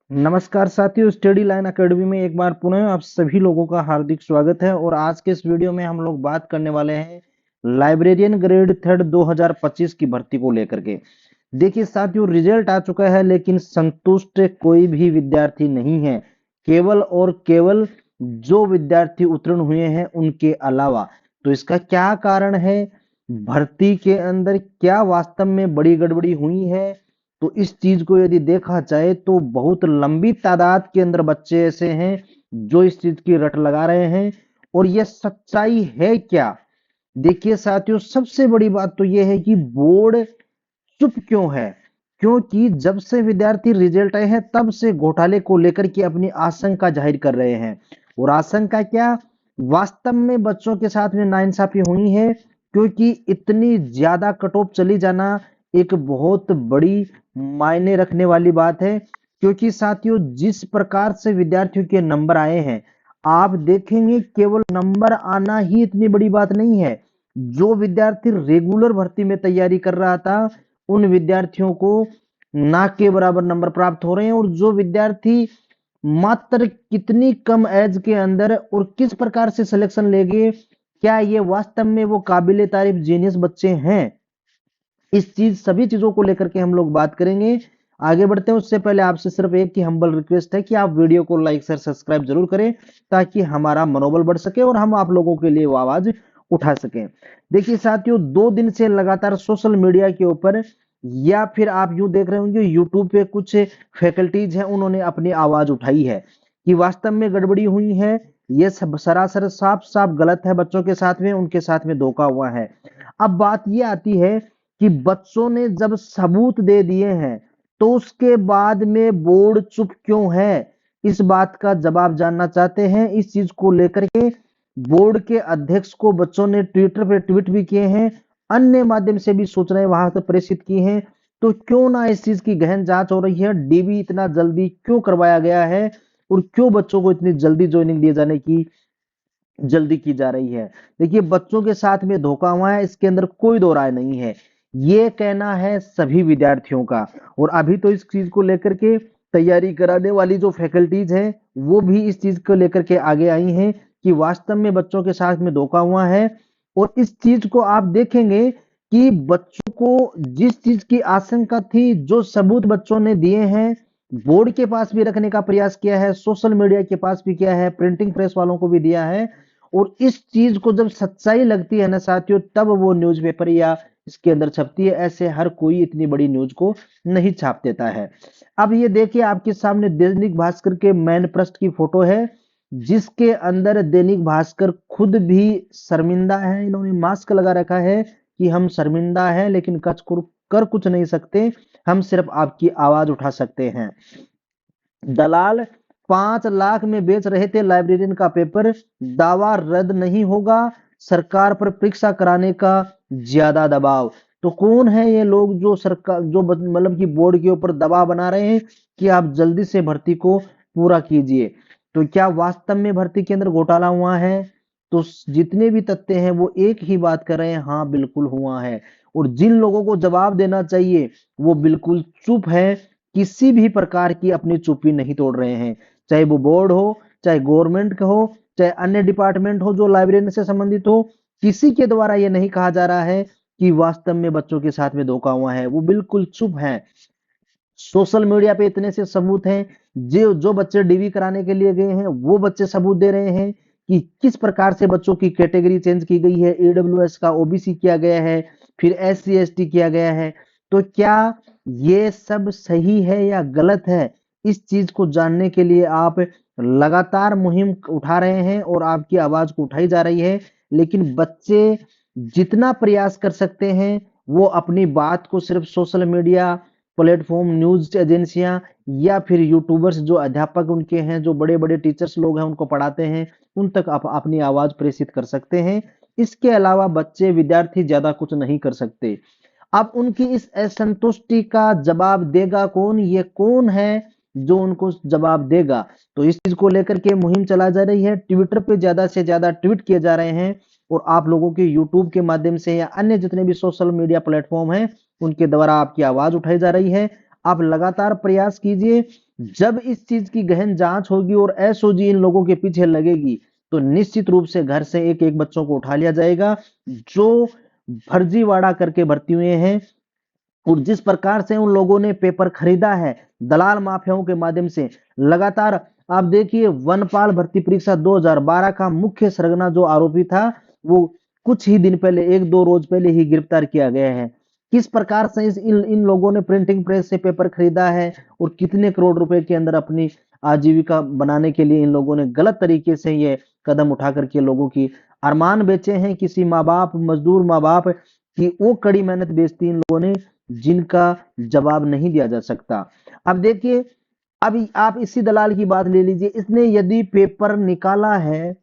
नमस्कार साथियों, study line academy में एक बार पुनः आप सभी लोगों का हार्दिक स्वागत है। और आज के इस वीडियो में हम लोग बात करने वाले हैं लाइब्रेरियन ग्रेड थर्ड 2025 की भर्ती को लेकर के। देखिए साथियों, रिजल्ट आ चुका है लेकिन संतुष्ट कोई भी विद्यार्थी नहीं है, केवल और केवल जो विद्यार्थी उत्तीर्ण हुए हैं उनके अलावा। तो इसका क्या कारण है? भर्ती के अंदर क्या वास्तव में बड़ी गड़बड़ी हुई है? तो इस चीज को यदि देखा जाए तो बहुत लंबी तादाद के अंदर बच्चे ऐसे हैं जो इस चीज की रट लगा रहे हैं। और यह सच्चाई है क्या? देखिए साथियों, सबसे बड़ी बात तो यह है कि बोर्ड चुप क्यों है? क्योंकि जब से विद्यार्थी रिजल्ट आए हैं तब से घोटाले को लेकर के अपनी आशंका जाहिर कर रहे हैं। और आशंका क्या? वास्तव में बच्चों के साथ में नाइंसाफी हुई है, क्योंकि इतनी ज्यादा कट ऑफ चली जाना एक बहुत बड़ी मायने रखने वाली बात है। क्योंकि साथियों, जिस प्रकार से विद्यार्थियों के नंबर आए हैं, आप देखेंगे केवल नंबर आना ही इतनी बड़ी बात नहीं है। जो विद्यार्थी रेगुलर भर्ती में तैयारी कर रहा था, उन विद्यार्थियों को ना के बराबर नंबर प्राप्त हो रहे हैं। और जो विद्यार्थी मात्र कितनी कम एज के अंदर और किस प्रकार से सिलेक्शन लेंगे, क्या ये वास्तव में वो काबिले तारीफ जीनियस बच्चे हैं? इस चीज सभी चीजों को लेकर के हम लोग बात करेंगे। आगे बढ़ते हैं उससे पहले आपसे सिर्फ एक ही हम्बल रिक्वेस्ट है कि आप वीडियो को लाइक शेयर सब्सक्राइब जरूर करें, ताकि हमारा मनोबल बढ़ सके और हम आप लोगों के लिए वो आवाज उठा सकें। देखिए साथियों, 2 दिन से लगातार सोशल मीडिया के ऊपर, या फिर आप यूं देख रहे होंगे यूट्यूब पे कुछ फैकल्टीज हैं, उन्होंने अपनी आवाज उठाई है कि वास्तव में गड़बड़ी हुई है। ये सब सरासर साफ साफ गलत है, बच्चों के साथ में उनके साथ में धोखा हुआ है। अब बात ये आती है कि बच्चों ने जब सबूत दे दिए हैं तो उसके बाद में बोर्ड चुप क्यों है? इस बात का जवाब जानना चाहते हैं। इस चीज को लेकर के बोर्ड के अध्यक्ष को बच्चों ने ट्विटर पे ट्वीट भी किए हैं, अन्य माध्यम से भी सूचनाएं वहां से प्रेषित की हैं। तो क्यों ना इस चीज की गहन जांच हो रही है, डीबी इतना जल्दी क्यों करवाया गया है, और क्यों बच्चों को इतनी जल्दी ज्वाइनिंग दिए जाने की जल्दी की जा रही है। देखिए, बच्चों के साथ में धोखा हुआ है, इसके अंदर कोई दो राय नहीं है। ये कहना है सभी विद्यार्थियों का। और अभी तो इस चीज को लेकर के तैयारी कराने वाली जो फैकल्टीज हैं, वो भी इस चीज को लेकर के आगे आई हैं कि वास्तव में बच्चों के साथ में धोखा हुआ है। और इस चीज को आप देखेंगे कि बच्चों को जिस चीज की आशंका थी, जो सबूत बच्चों ने दिए हैं, बोर्ड के पास भी रखने का प्रयास किया है, सोशल मीडिया के पास भी किया है, प्रिंटिंग प्रेस वालों को भी दिया है। और इस चीज को जब सच्चाई लगती है ना साथियों, तब वो न्यूज़पेपर या इसके अंदर छपती है। ऐसे हर कोई इतनी बड़ी न्यूज को नहीं छाप देता है। अब ये देखिए, आपके सामने दैनिक भास्कर के मैन पृष्ठ की फोटो है, जिसके अंदर दैनिक भास्कर खुद भी शर्मिंदा है। इन्होंने मास्क लगा रखा है कि हम शर्मिंदा हैं, लेकिन कर कुछ नहीं सकते, हम सिर्फ आपकी आवाज उठा सकते हैं। दलाल 5 लाख में बेच रहे थे लाइब्रेरियन का पेपर, दावा रद्द नहीं होगा, सरकार पर परीक्षा कराने का ज्यादा दबाव। तो कौन है ये लोग जो सरकार जो मतलब कि बोर्ड के ऊपर दबाव बना रहे हैं कि आप जल्दी से भर्ती को पूरा कीजिए? तो क्या वास्तव में भर्ती के अंदर घोटाला हुआ है? तो जितने भी तथ्य हैं वो एक ही बात कर रहे हैं, हाँ बिल्कुल हुआ है। और जिन लोगों को जवाब देना चाहिए वो बिल्कुल चुप है, किसी भी प्रकार की अपनी चुप्पी नहीं तोड़ रहे हैं। चाहे वो बोर्ड हो, चाहे गवर्नमेंट का हो, चाहे अन्य डिपार्टमेंट हो जो लाइब्रेरी से संबंधित हो, किसी के द्वारा ये नहीं कहा जा रहा है कि वास्तव में बच्चों के साथ में धोखा हुआ है। वो बिल्कुल चुप है। सोशल मीडिया पे इतने से सबूत हैं, जो जो बच्चे डीवी कराने के लिए गए हैं वो बच्चे सबूत दे रहे हैं कि किस प्रकार से बच्चों की कैटेगरी चेंज की गई है, ईडब्ल्यूएस का ओबीसी किया गया है, फिर एससी एसटी किया गया है। तो क्या ये सब सही है या गलत है? इस चीज को जानने के लिए आप लगातार मुहिम उठा रहे हैं और आपकी आवाज को उठाई जा रही है, लेकिन बच्चे जितना प्रयास कर सकते हैं वो अपनी बात को सिर्फ सोशल मीडिया प्लेटफॉर्म, न्यूज एजेंसियां, या फिर यूट्यूबर्स जो अध्यापक उनके हैं, जो बड़े बड़े टीचर्स लोग हैं उनको पढ़ाते हैं, उन तक आप अपनी आवाज प्रेषित कर सकते हैं। इसके अलावा बच्चे विद्यार्थी ज्यादा कुछ नहीं कर सकते। अब उनकी इस असंतुष्टि का जवाब देगा कौन? ये कौन है जो उनको जवाब देगा? तो इस चीज को लेकर के मुहिम चला जा रही है, ट्विटर पे ज्यादा से ज्यादा ट्वीट किए जा रहे हैं, और आप लोगों के यूट्यूब के माध्यम से या अन्य जितने भी सोशल मीडिया प्लेटफॉर्म हैं उनके द्वारा आपकी आवाज उठाई जा रही है। आप लगातार प्रयास कीजिए। जब इस चीज की गहन जांच होगी और एसओजी इन लोगों के पीछे लगेगी तो निश्चित रूप से घर से एक एक बच्चों को उठा लिया जाएगा जो फर्जीवाड़ा करके भर्ती हुए हैं। और जिस प्रकार से उन लोगों ने पेपर खरीदा है दलाल माफियाओं के माध्यम से, लगातार आप देखिए वनपाल भर्ती परीक्षा 2012 का मुख्य सरगना जो आरोपी था वो कुछ ही दिन पहले, एक दो रोज पहले ही गिरफ्तार किया गया है। किस प्रकार से इन लोगों ने प्रिंटिंग प्रेस से पेपर खरीदा है और कितने करोड़ रुपए के अंदर अपनी आजीविका बनाने के लिए इन लोगों ने गलत तरीके से ये कदम उठा करके लोगों की अरमान बेचे हैं। किसी माँ बाप, मजदूर माँ बाप की वो कड़ी मेहनत बेचती इन लोगों ने जिनका जवाब नहीं दिया जा सकता। अब देखिए, अब आप इसी दलाल की बात ले लीजिए, इसने यदि पेपर निकाला है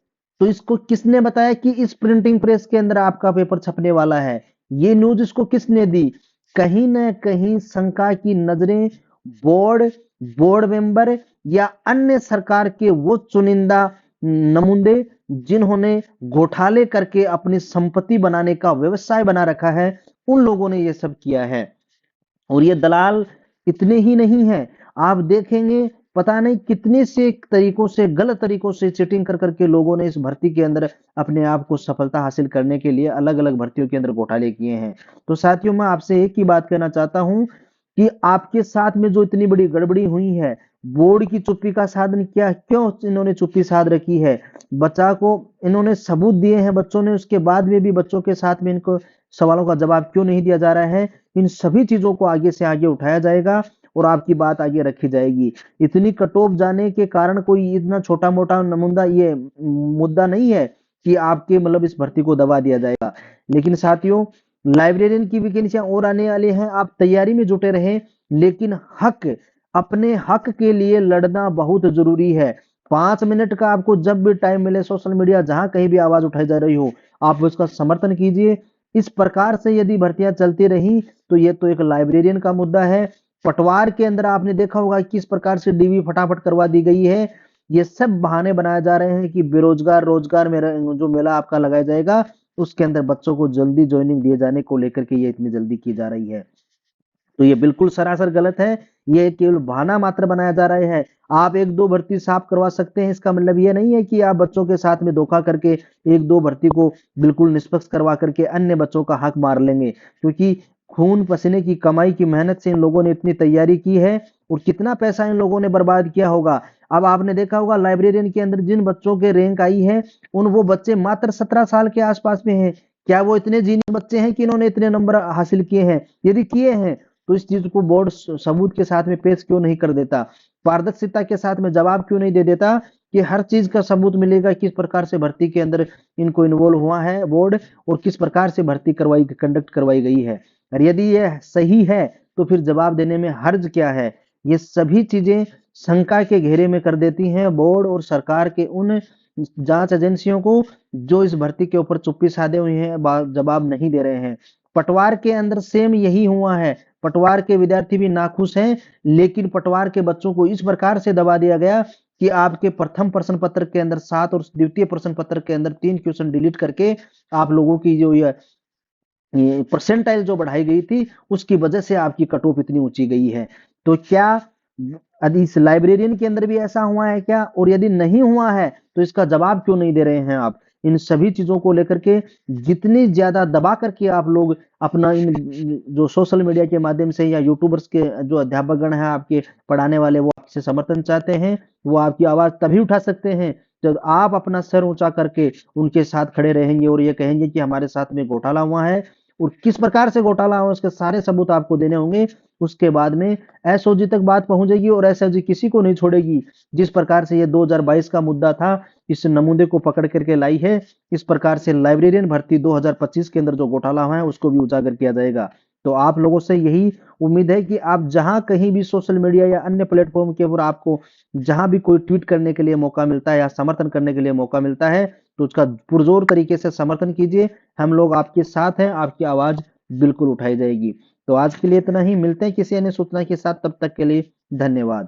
तो इसको किसने बताया कि इस प्रिंटिंग प्रेस के अंदर आपका पेपर छपने वाला है? ये न्यूज इसको किसने दी? कहीं ना कहीं शंका की नजरें बोर्ड, बोर्ड मेंबर या अन्य सरकार के वो चुनिंदा नमूने जिन्होंने घोटाले करके अपनी संपत्ति बनाने का व्यवसाय बना रखा है, उन लोगों ने ये सब किया है। और ये दलाल इतने ही नहीं है, आप देखेंगे पता नहीं कितने से तरीकों से, गलत तरीकों से चीटिंग कर करके लोगों ने इस भर्ती के अंदर अपने आप को सफलता हासिल करने के लिए अलग अलग भर्तियों के अंदर घोटाले किए हैं। तो साथियों, मैं आपसे एक ही बात कहना चाहता हूं कि आपके साथ में जो इतनी बड़ी गड़बड़ी हुई है, बोर्ड की चुप्पी का साधन क्या, क्यों इन्होंने चुप्पी साध रखी है? बच्चा को इन्होंने सबूत दिए हैं बच्चों ने, उसके बाद में भी बच्चों के साथ में इनको सवालों का जवाब क्यों नहीं दिया जा रहा है? इन सभी चीजों को आगे से आगे उठाया जाएगा और आपकी बात आगे रखी जाएगी। इतनी कटोप जाने के कारण कोई इतना छोटा मोटा नमुदा ये मुद्दा नहीं है कि आपके मतलब इस भर्ती को दबा दिया जाएगा। लेकिन साथियों, लाइब्रेरियन की वैकेंसियां और आने वाली हैं, आप तैयारी में जुटे रहें। लेकिन अपने हक के लिए लड़ना बहुत जरूरी है। 5 मिनट का आपको जब भी टाइम मिले, सोशल मीडिया जहां कहीं भी आवाज उठाई जा रही हो, आप उसका समर्थन कीजिए। इस प्रकार से यदि भर्तियां चलती रही तो ये तो एक लाइब्रेरियन का मुद्दा है। पटवार के अंदर आपने देखा होगा किस प्रकार से डीवी फटाफट करवा दी गई है। ये सब बहाने बनाए जा रहे हैं कि बेरोजगार रोजगार मेरा जो मेला आपका लगाया जाएगा उसके अंदर बच्चों को जल्दी ज्वाइनिंग दिए जाने को लेकर के ये इतनी जल्दी की जा रही है। तो ये बिल्कुल सरासर गलत है। ये केवल बहाना मात्र बनाया जा रहा है। आप एक दो भर्ती साफ करवा सकते हैं, इसका मतलब ये नहीं है कि आप बच्चों के साथ में धोखा करके एक दो भर्ती को बिल्कुल निष्पक्ष करवा करके अन्य बच्चों का हक मार लेंगे। क्योंकि खून पसीने की कमाई की मेहनत से इन लोगों ने इतनी तैयारी की है और कितना पैसा इन लोगों ने बर्बाद किया होगा। अब आपने देखा होगा लाइब्रेरियन के अंदर जिन बच्चों के रैंक आई है वो बच्चे मात्र 17 साल के आसपास में हैं। क्या वो इतने जीनियस बच्चे हैं कि इन्होंने इतने नंबर हासिल किए हैं? यदि किए हैं तो इस चीज को बोर्ड सबूत के साथ में पेश क्यों नहीं कर देता? पारदर्शिता के साथ में जवाब क्यों नहीं दे देता कि हर चीज का सबूत मिलेगा, किस प्रकार से भर्ती के अंदर इनको इन्वॉल्व हुआ है बोर्ड और किस प्रकार से भर्ती कंडक्ट करवाई गई है। और यदि यह सही है तो फिर जवाब देने में हर्ज क्या है? ये सभी चीजें शंका के घेरे में कर देती हैं बोर्ड और सरकार के उन जांच एजेंसियों को जो इस भर्ती के ऊपर चुप्पी साधे हुए हैं, जवाब नहीं दे रहे हैं। पटवार के अंदर सेम यही हुआ है। पटवार के विद्यार्थी भी नाखुश हैं, लेकिन पटवार के बच्चों को इस प्रकार से दबा दिया गया कि आपके प्रथम प्रश्न पत्र के अंदर 7 और द्वितीय प्रश्न पत्र के अंदर 3 क्वेश्चन डिलीट करके आप लोगों की जो ये परसेंटाइल जो बढ़ाई गई थी उसकी वजह से आपकी कट ऑफ इतनी ऊंची गई है। तो क्या यदि इस लाइब्रेरियन के अंदर भी ऐसा हुआ है क्या? और यदि नहीं हुआ है तो इसका जवाब क्यों नहीं दे रहे हैं आप? इन सभी चीजों को लेकर के जितनी ज्यादा दबा करके आप लोग अपना इन जो सोशल मीडिया के माध्यम से या यूट्यूबर्स के जो अध्यापकगण हैं आपके पढ़ाने वाले, वो आपसे समर्थन चाहते हैं, वो आपकी आवाज तभी उठा सकते हैं जब आप अपना सर ऊंचा करके उनके साथ खड़े रहेंगे और ये कहेंगे कि हमारे साथ में घोटाला हुआ है और किस प्रकार से घोटाला हुआ उसके सारे सबूत आपको देने होंगे। उसके बाद में एसओजी तक बात पहुंचेगी और एसओजी किसी को नहीं छोड़ेगी। जिस प्रकार से ये 2022 का मुद्दा था, इस नमूने को पकड़ करके लाई है, इस प्रकार से लाइब्रेरियन भर्ती 2025 के अंदर जो घोटाला हुआ है उसको भी उजागर किया जाएगा। तो आप लोगों से यही उम्मीद है कि आप जहां कहीं भी सोशल मीडिया या अन्य प्लेटफॉर्म के ऊपर आपको जहां भी कोई ट्वीट करने के लिए मौका मिलता है या समर्थन करने के लिए मौका मिलता है तो उसका पुरजोर तरीके से समर्थन कीजिए। हम लोग आपके साथ हैं, आपकी आवाज बिल्कुल उठाई जाएगी। तो आज के लिए इतना ही, मिलते हैं किसी अन्य सूचना के साथ, तब तक के लिए धन्यवाद।